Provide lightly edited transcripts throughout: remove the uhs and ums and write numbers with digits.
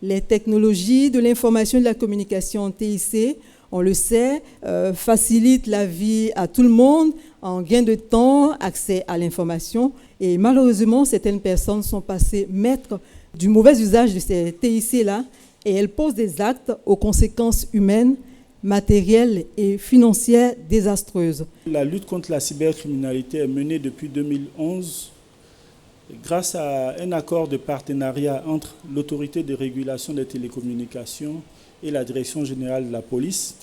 Les technologies de l'information et de la communication TIC, on le sait, facilitent la vie à tout le monde en gain de temps, accès à l'information. Et malheureusement, certaines personnes sont passées maîtres du mauvais usage de ces TIC-là et elles posent des actes aux conséquences humaines, matérielles et financières désastreuses. La lutte contre la cybercriminalité est menée depuis 2011 grâce à un accord de partenariat entre l'autorité de régulation des télécommunications et la direction générale de la police,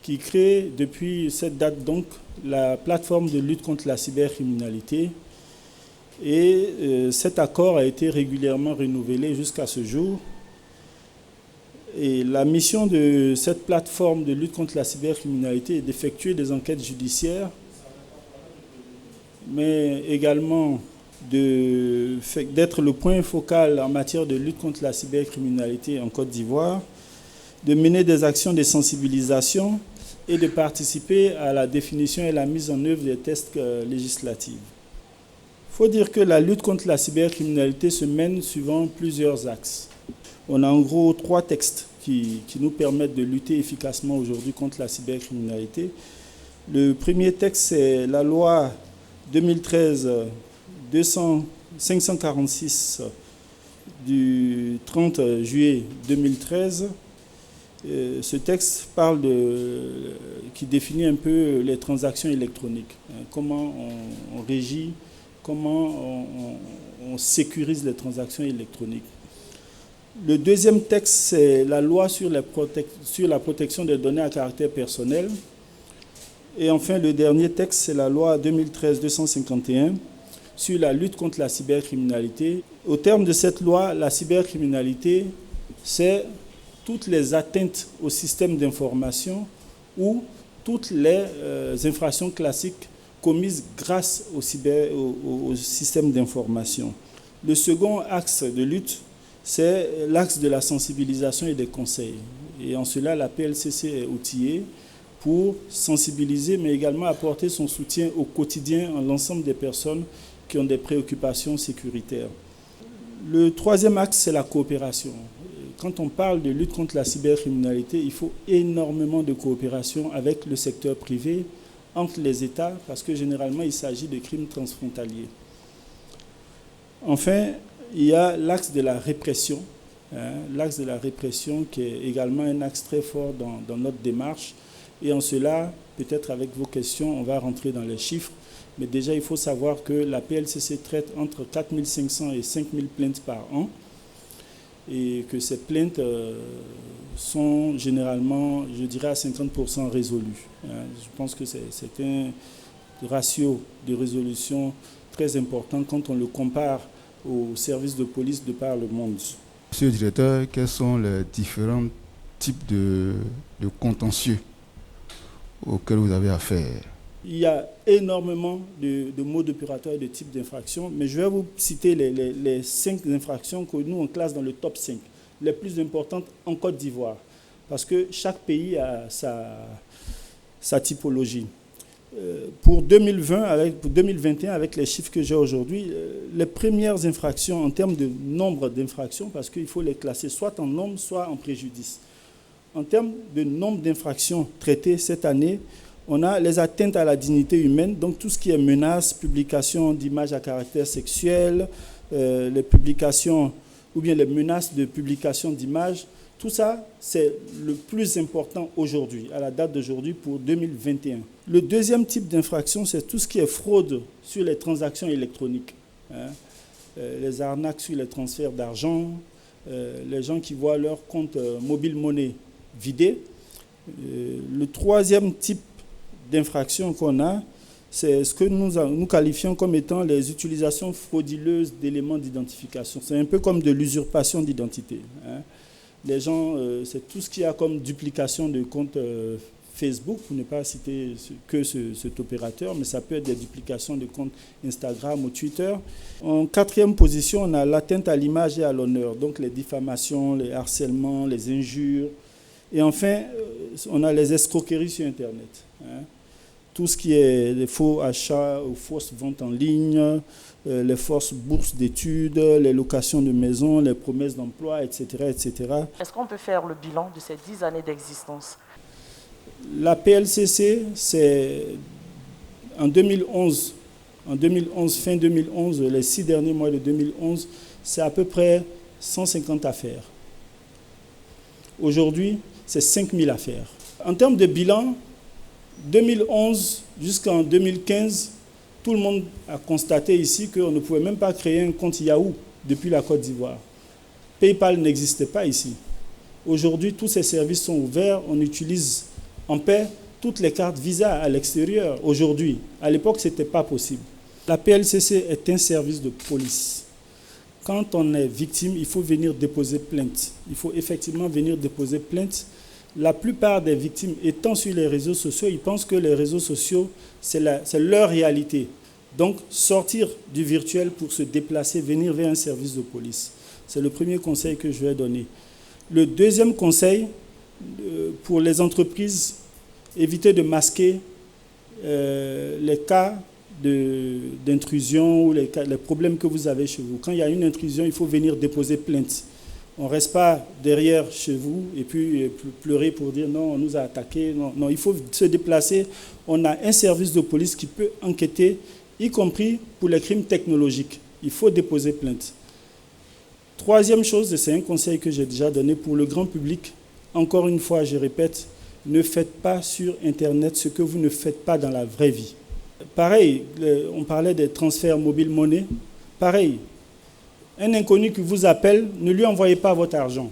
qui crée depuis cette date donc la plateforme de lutte contre la cybercriminalité. Et cet accord a été régulièrement renouvelé jusqu'à ce jour. Et la mission de cette plateforme de lutte contre la cybercriminalité est d'effectuer des enquêtes judiciaires, mais également d'être le point focal en matière de lutte contre la cybercriminalité en Côte d'Ivoire, de mener des actions de sensibilisation et de participer à la définition et la mise en œuvre des tests législatifs. Il faut dire que la lutte contre la cybercriminalité se mène suivant plusieurs axes. On a en gros 3 textes qui nous permettent de lutter efficacement aujourd'hui contre la cybercriminalité. Le premier texte, c'est la loi 2013-546 du 30 juillet 2013. Ce texte qui définit un peu les transactions électroniques. Comment on régit, comment on sécurise les transactions électroniques. Le deuxième texte, c'est la loi sur la protection des données à caractère personnel. Et enfin, le dernier texte, c'est la loi 2013-251 sur la lutte contre la cybercriminalité. Au terme de cette loi, la cybercriminalité, c'est toutes les atteintes au système d'information ou toutes les infractions classiques commises grâce au système d'information. Le second axe de lutte, c'est l'axe de la sensibilisation et des conseils. Et en cela, la PLCC est outillée pour sensibiliser, mais également apporter son soutien au quotidien à l'ensemble des personnes qui ont des préoccupations sécuritaires. Le troisième axe, c'est la coopération. Quand on parle de lutte contre la cybercriminalité, il faut énormément de coopération avec le secteur privé, entre les États, parce que généralement, il s'agit de crimes transfrontaliers. Enfin, il y a l'axe de la répression, l'axe de la répression qui est également un axe très fort dans notre démarche. Et en cela, peut-être avec vos questions, on va rentrer dans les chiffres. Mais déjà, il faut savoir que la PLCC traite entre 4 500 et 5 000 plaintes par an. Et que ces plaintes sont généralement, je dirais, à 50% résolues. Je pense que c'est un ratio de résolution très important quand on le compare aux services de police de par le monde. Monsieur le directeur, quels sont les différents types de contentieux auxquels vous avez affaire? Il y a énormément de modes opératoires et de types d'infractions, mais je vais vous citer les 5 infractions que nous on classe dans le top 5, les plus importantes en Côte d'Ivoire, parce que chaque pays a sa typologie. Pour 2021, avec les chiffres que j'ai aujourd'hui, les premières infractions en termes de nombre d'infractions, parce qu'il faut les classer soit en nombre, soit en préjudice. En termes de nombre d'infractions traitées cette année, on a les atteintes à la dignité humaine, donc tout ce qui est menaces, publication d'images à caractère sexuel, les publications ou bien les menaces de publication d'images. Tout ça, c'est le plus important aujourd'hui, à la date d'aujourd'hui pour 2021. Le deuxième type d'infraction, c'est tout ce qui est fraude sur les transactions électroniques. Les arnaques sur les transferts d'argent, les gens qui voient leur compte mobile monnaie vidé. Le troisième type d'infraction qu'on a, c'est ce que nous qualifions comme étant les utilisations frauduleuses d'éléments d'identification. C'est un peu comme de l'usurpation d'identité. Les gens, c'est tout ce qu'il y a comme duplication de compte Facebook, pour ne pas citer que cet opérateur, mais ça peut être des duplications de comptes Instagram ou Twitter. En quatrième position, on a l'atteinte à l'image et à l'honneur, donc les diffamations, les harcèlements, les injures. Et enfin, on a les escroqueries sur Internet. tout ce qui est les faux achats ou fausses ventes en ligne, les fausses bourses d'études, les locations de maisons, les promesses d'emploi, etc., etc. Est-ce qu'on peut faire le bilan de ces 10 années d'existence? La PLCC, c'est en 2011, fin 2011, les 6 derniers mois de 2011, c'est à peu près 150 affaires. Aujourd'hui, c'est 5000 affaires. En termes de bilan, 2011 jusqu'en 2015, tout le monde a constaté ici qu'on ne pouvait même pas créer un compte Yahoo depuis la Côte d'Ivoire. PayPal n'existait pas ici. Aujourd'hui, tous ces services sont ouverts. On utilise en paix toutes les cartes Visa à l'extérieur aujourd'hui. À l'époque, ce n'était pas possible. La PLCC est un service de police. Quand on est victime, il faut venir déposer plainte. Il faut effectivement venir déposer plainte. La plupart des victimes étant sur les réseaux sociaux, ils pensent que les réseaux sociaux, c'est leur réalité. Donc, sortir du virtuel pour se déplacer, venir vers un service de police. C'est le premier conseil que je vais donner. Le deuxième conseil, pour les entreprises, éviter de masquer les cas d'intrusion ou les problèmes que vous avez chez vous. Quand il y a une intrusion, il faut venir déposer plainte. On ne reste pas derrière chez vous et puis pleurer pour dire non, on nous a attaqués. Non, il faut se déplacer. On a un service de police qui peut enquêter, y compris pour les crimes technologiques. Il faut déposer plainte. Troisième chose, et c'est un conseil que j'ai déjà donné pour le grand public, encore une fois, je répète, ne faites pas sur Internet ce que vous ne faites pas dans la vraie vie. Pareil, on parlait des transferts mobile monnaie. Pareil, un inconnu qui vous appelle, ne lui envoyez pas votre argent.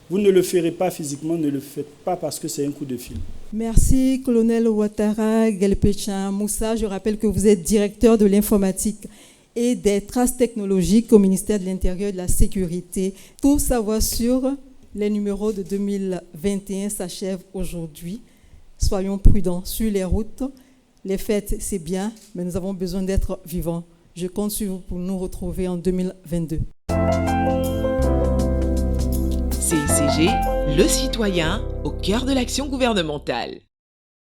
Vous ne le ferez pas physiquement, ne le faites pas parce que c'est un coup de fil. Merci, colonel Ouattara Gelpecha Moussa. Je rappelle que vous êtes directeur de l'informatique et des traces technologiques au ministère de l'Intérieur et de la Sécurité. Tout savoir sur les numéros de 2021 s'achève aujourd'hui. Soyons prudents sur les routes. Les fêtes, c'est bien, mais nous avons besoin d'être vivants. Je compte sur vous pour nous retrouver en 2022. CICG, le citoyen au cœur de l'action gouvernementale.